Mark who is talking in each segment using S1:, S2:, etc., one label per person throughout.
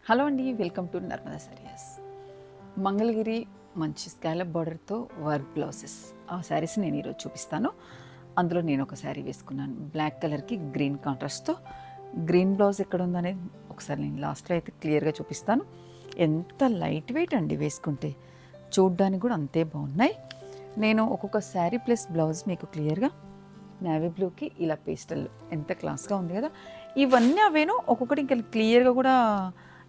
S1: Hello అండి, welcome to Narmada saris. Mangalagiri మంచి scallop బార్డర్తో వర్క్ బ్లౌజెస్ ఆ శారీస్ నేను ఈరోజు చూపిస్తాను. అందులో నేను ఒక శారీ వేసుకున్నాను బ్లాక్ కలర్కి గ్రీన్ కాంట్రాస్ట్తో. గ్రీన్ బ్లౌజ్ ఎక్కడ ఉందనేది ఒకసారి నేను లాస్ట్లో అయితే క్లియర్గా చూపిస్తాను. ఎంత లైట్ వెయిట్ అండి, వేసుకుంటే చూడ్డానికి కూడా అంతే బాగున్నాయి. నేను ఒక్కొక్క శారీ ప్లస్ బ్లౌజ్ మీకు క్లియర్గా నేవీ బ్లూకి ఇలా పేస్టల్ ఎంత క్లాస్గా ఉంది కదా. ఇవన్నీ అవేనో ఒక్కొక్కటి ఇంకా క్లియర్గా కూడా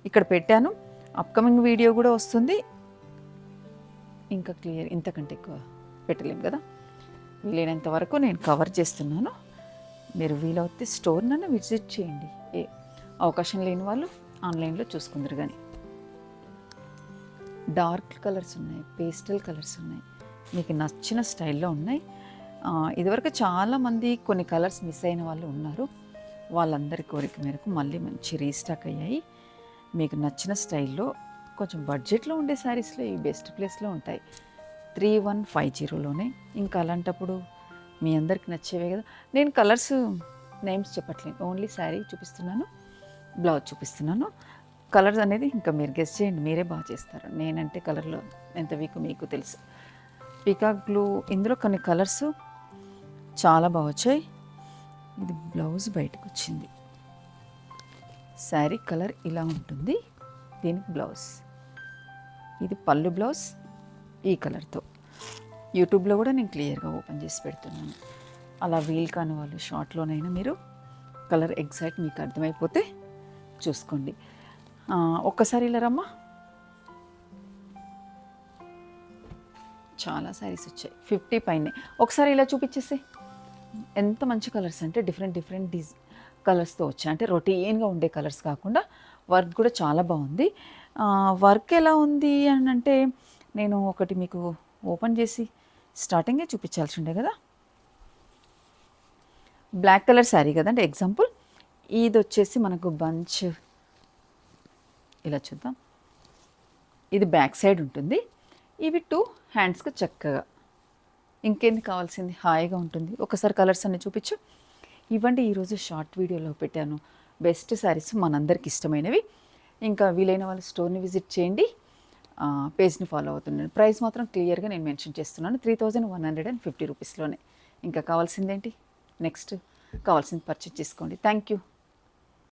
S1: ఇక్కడ పెట్టాను. అప్కమింగ్ వీడియో కూడా వస్తుంది, ఇంకా క్లియర్ ఇంతకంటే ఎక్కువ పెట్టలేము కదా. వీలైనంత వరకు నేను కవర్ చేస్తున్నాను. మీరు వీలవుతే స్టోర్ నన్ను విజిట్ చేయండి. ఏ అవకాశం లేని వాళ్ళు ఆన్లైన్లో చూసుకుందరు. కానీ డార్క్ కలర్స్ ఉన్నాయి, పేస్టల్ కలర్స్ ఉన్నాయి, మీకు నచ్చిన స్టైల్లో ఉన్నాయి. ఇదివరకు చాలామంది కొన్ని కలర్స్ మిస్ అయిన వాళ్ళు ఉన్నారు. వాళ్ళందరి కోరిక మేరకు మళ్ళీ మంచి రీస్టాక్ అయ్యాయి. మీకు నచ్చిన స్టైల్లో కొంచెం బడ్జెట్లో ఉండే శారీస్లో ఈ బెస్ట్ ప్లేస్లో ఉంటాయి. 3150లోనే. ఇంకా అలాంటప్పుడు మీ అందరికి నచ్చేవే కదా. నేను కలర్స్ నేమ్స్ చెప్పట్లేదు, ఓన్లీ శారీ చూపిస్తున్నాను, బ్లౌజ్ చూపిస్తున్నాను. కలర్స్ అనేది ఇంకా మీరు గెస్ చేయండి, మీరే బాగా చేస్తారు. నేనంటే కలర్లో ఎంత వీక్ మీకు తెలుసు. పీకాక్ బ్లూ, ఇందులో కొన్ని కలర్స్ చాలా బాగా వచ్చాయి. ఇది బ్లౌజ్ బయటకు వచ్చింది. శారీ కలర్ ఇలా ఉంటుంది, దీనికి బ్లౌజ్. ఇది పళ్ళు బ్లౌజ్ ఈ కలర్తో. యూట్యూబ్లో కూడా నేను క్లియర్గా ఓపెన్ చేసి పెడుతున్నాను. అలా వీల్ కాని వాళ్ళు షార్ట్లోనైనా మీరు కలర్ ఎగ్జాక్ట్ మీకు అర్థమైపోతే చూసుకోండి. ఒక్కసారి ఇలా రమ్మా. చాలా శారీస్ వచ్చాయి, 50 పైనే. ఒకసారి ఇలా చూపించేసి. ఎంత మంచి కలర్స్ అంటే డిఫరెంట్ కలర్స్తో వచ్చాయి. అంటే రొటీన్గా ఉండే కలర్స్ కాకుండా వర్క్ కూడా చాలా బాగుంది. వర్క్ ఎలా ఉంది అని అంటే నేను ఒకటి మీకు ఓపెన్ చేసి స్టార్టింగే చూపించాల్సి ఉండే కదా. బ్లాక్ కలర్ శారీ కదండి ఎగ్జాంపుల్. ఇది వచ్చేసి మనకు బంచ్ ఇలా చూద్దాం. ఇది బ్యాక్ సైడ్ ఉంటుంది. ఇవి 2 హ్యాండ్స్కి చక్కగా, ఇంకేంది కావాల్సింది, హాయిగా ఉంటుంది. ఒకసారి కలర్స్ అన్ని చూపించు. ఇవ్వండి, ఈరోజు షార్ట్ వీడియోలో పెట్టాను బెస్ట్ శారీస్ మనందరికి ఇష్టమైనవి. ఇంకా వీలైన వాళ్ళు స్టోర్ని విజిట్ చేయండి, పేజ్ని ఫాలో అవుతున్నాను. ప్రైస్ మాత్రం క్లియర్గా నేను మెన్షన్ చేస్తున్నాను, 3150 రూపీస్లోనే. ఇంకా కావాల్సిందేంటి, నెక్స్ట్ కావాల్సింది పర్చేజ్ చేసుకోండి. Thank you.